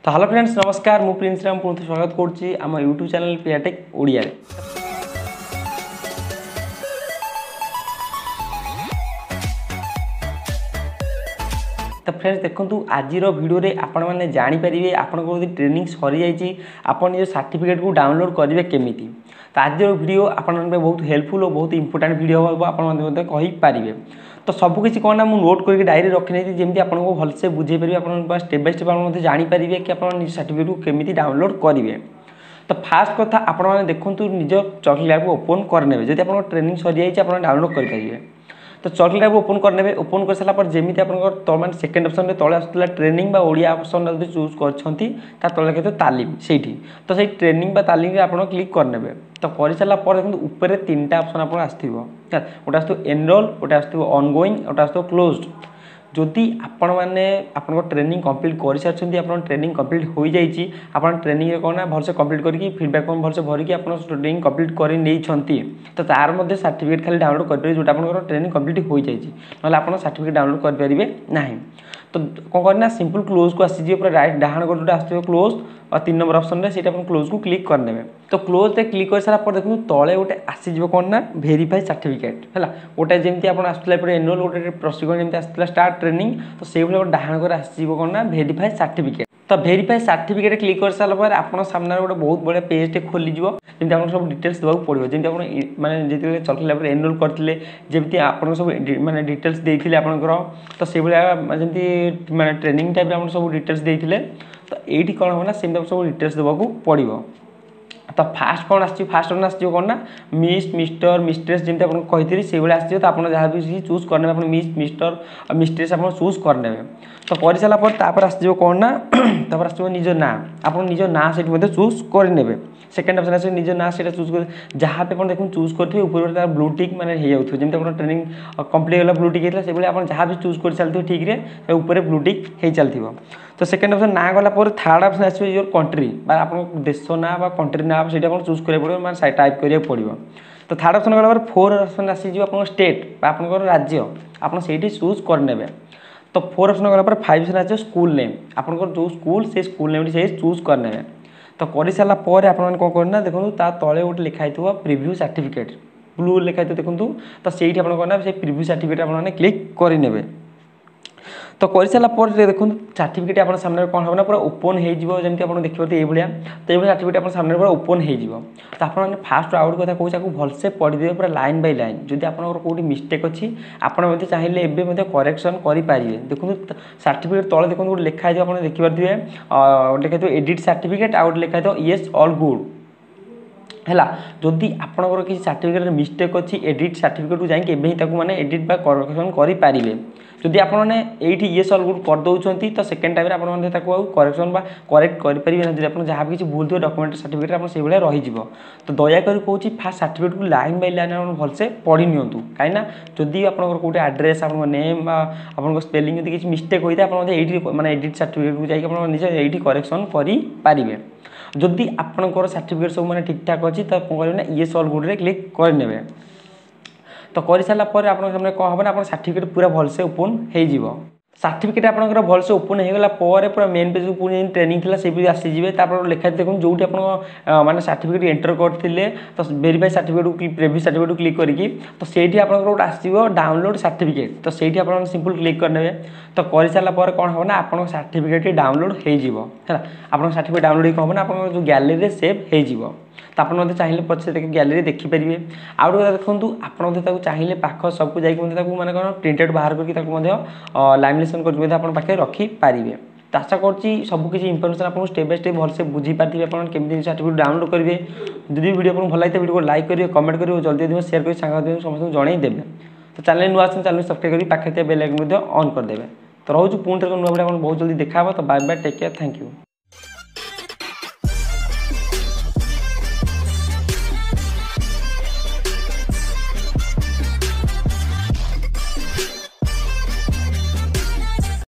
तो hello friends नमस्कार मु प्रिंसराम पुनः स्वागत करुच्ची आम यूट्यूब चैनल PRtech ओडिया रे। तो फ्रेंड्स देखो आज वीडियो रे आपण मैंने जानीपारे आपंकर ट्रेनिंग सरी जाइए आप निज सर्टिफिकेट को डाउनलोड करेंगे केमी। तो आज वीडियो आपण बहुत हेल्पफुल और बहुत इंपोर्टेंट वीडियो हम आपरे। तो सबकिछ कौन ना नोट करके डायरी रखी नहीं जमी आपको भलसे बुझे पारे आप स्टेप बाय स्टेप आप जानीपारे कि आप निज सर्टिफिकेट को केमी डाउनलोड करेंगे। तो फास्ट कथा आपण मैंने देखूँ निज चॉकलेट लैब को ओपन करने जब आप ट्रेनिंग सरी जाइए आप डाउनलोड करेंगे। तो चॉकलेट लैब ओपन करने ओपन कर सारापर जमी आप सेकेंड ऑप्शन में तले आसूला ट्रेनिंग ओडिया ऑप्शन जो चूज कर तले कहते तालीम से तो सही ट्रेनिंग तालीम आप क्लिक करने। तो कर सारापर देखो ऊपर तीनटा ऑप्शन आप आसो गोटे आसो एनरोल गोटे आसो ऑनगोइंग गोटे आसो क्लोज्ड। जदि आपण मैंने आप ट्रेनिंग कंप्लीट कर सारी आप ट्रेनिंग कंप्लीट हो जाइए आप ट्रेनिंग कौन ना भलसे कंप्लीट करके फीडबैक भलसे भरिकी आप ट्रेनिंग कंप्लीट कर तो तार सर्टिफिकेट खाली डाउनलोड करेंगे जोटा आप ट्रेनिंग कंप्लीट हो जाइए ना आप सर्टिफिकेट डाउनलोड करेंगे ना। तो कौन करना सिंपल क्लोज को आसीजे पूरा राइट डाहाण को जोटा आसो क्लोज और 3 नंबर ऑप्शन में सीटा क्लोज को क्लिक करने। तो क्लोज पे क्लिक कर सारापर देखो तले गोटे आसीज कौन ना वेरीफाई सर्टिफिकेट है गोटे जमी आप आसला एनुअल गोटे प्रशिक्षण जमी आसला स्टार्ट ट्रेनिंग तो से भाई डाहाण को आसीज कौन ना वेरीफाई सर्टिफिकेट। तो वेरीफाई सर्टिफिकेट क्लिक कर सारापर आप सामने गोटे बहुत बढ़िया पेज खोल जमी आप सब डिटेल्स देवाक पड़ो जमी आप मैंने जो चॉकलेट लैब एनुअल करते जमी आप सब मैंने डिटेल्स देते आपंकर तो से जमी मैंने ट्रेनिंग टाइम आप सब डिटेल्स देते तो ये कौन होना सेम आप सब डिटेल्स देवाक पड़ो। तो फास्ट कौन फास्ट वन आस कौन ना मिस मिस्टर मिस्ट्रेस जमी आपको कही से भाई आस तो आप जहाँ भी चूज करने मिस मिस्टर मिस्ट्रेस आप चूज करने। तो कर सारापर आस कौन ना आस निज ना आप निज ना से चूज करे। सेकेंड ऑप्शन आस निज ना से चूज कर जहाँ पे देखो चूज करेंगे ऊपर ब्लू टिक मैंने हो जाऊँ जमी आप ट्रेनिंग कंप्लीट होगा ब्लू टिक होता है से आप जहाँ भी चूज कर चलते ठीक है ऊपर ब्लू टिक हो चलती। तो सेकेंड ऑप्शन ना गलापर third option as your country आप देश ना कंट्री ना से चूज करा पड़ो मैं टाइप करा पड़ो। तो थर्ड ऑप्शन गलापर फोर ऑप्शन आसीज आप स्टेट आप राज्य आप चूज करने। तो फोर ऑप्शन गलापर 5 ऑप्शन आस स्कूल नेम आपंकर जो स्कूल से स्कूल नेम से चूज करने। तो कर सारापर आप कौन करना देखो तले गोटे लिखाई प्रिव्यू सर्टिफिकेट ब्लू लिखाई देखो तो से कौन से प्रिव्यू सर्टिफिकेट आप क्लिक करे। तो कर सारापर देखो सर्टिफिकेट आप सामने कौन होना पूरा ओपन हो जमी आप देखिए ये तो ये सर्टिफिकेट आप सामने पूरा ओपन हो। तो आप फास्ट आउट कथा कहूँ भलसे पढ़ीदे पूरा लाइन बाय लाइन जदि आप कौटी मिस्टेक अच्छी आप चाहिए एवं करेक्शन करेंगे। देखो सर्टिफिकेट तले देखो गोटे लिखाई आप देखिए गोटे एडिट सर्टिफिकेट आउट लिखाई येस ऑल गुड है। जदि आपंकर किसी सर्टिफिकेट मिस्टेक अच्छी एडिट सर्टिफिकेट को जाइए माने एडिट बा करेक्शन करेंगे। जदि आपने ये येस ऑल गुड कर दौरान तो सेकेंड टाइम आपने करेक्शन बा करेक्ट करेंगे ना जब आप जहाँ भी किसी भूल थी डॉक्यूमेंट सर्टिफिकेट आप से भाई रही। तो दयाकोरी कहूँ फास्ट सर्टिफिकेट को लाइन बाय लाइन आप भलसे पढ़ी नियंतु कहीं जदि आपंकर कौटे आड्रेस आप नेम आप स्पेलिंग यदि किसी मिस्टेक होता है आप माने एडिट सर्टिफिकेट को जाइए निजे ये करेक्शन करेंगे। जदि आपंकर सर्टिफिकेट सब मैंने ठीक ठाक अच्छी तो कौन करेंगे ना येस ऑल गुड रे क्लिक करने। तो कर सारापर आप सामने कौन हम ना सर्टिफिकेट पूरा भलसे ओपन हो सर्टिफिकेट आपंकर भलसे ओपन होगला पूरा मेन पेज को पूरी ट्रेनिंग थी से भी आसीजे लिखा देखो जो आप माने सर्टिफिकेट एंटर करते तो वेरीफाई सर्टिफिकेट को प्रिव्यू सर्टिफिकेट को क्लिक करके तो से आप आसो डाउनलोड सर्टिफिकेट तो से आप सिंपल क्लिक करने। तो कर सारापर कौन हम ना आप सर्टिफिकेट डाउनलोड हो आप सर्टिफिकेट डाउनलोड कौन हम आप जो गैलरी सेव हो। तो आप चाहिए पचे गैलरी देखिपारे आउ गोटे देखो आप चाहिए पाख सबको जाइए माने कौन प्रिंटेड बाहर करके लामिनेशन करके रखिपारे। तो आशा करुँची सबकि इनफर्मेशन आपको स्टेप बाय स्टेप भलसे बुझी पारे आप केमी सर्टिफिकेट डाउनलोड करेंगे। जदि वीडियो आपको भल लगे वीडियो को लाइक करेंगे कमेंट करेंगे जल्दी जल्दी शेयर कर सांग समस्त जनईदेवे। तो चैनल नुआ चैनल सब्सक्राइब कर पाखे बेल आइकन ऑन करदे। तो रोज पुणी थे नुआ वीडियो बहुत जल्दी देखा तो bye bye take care thank you.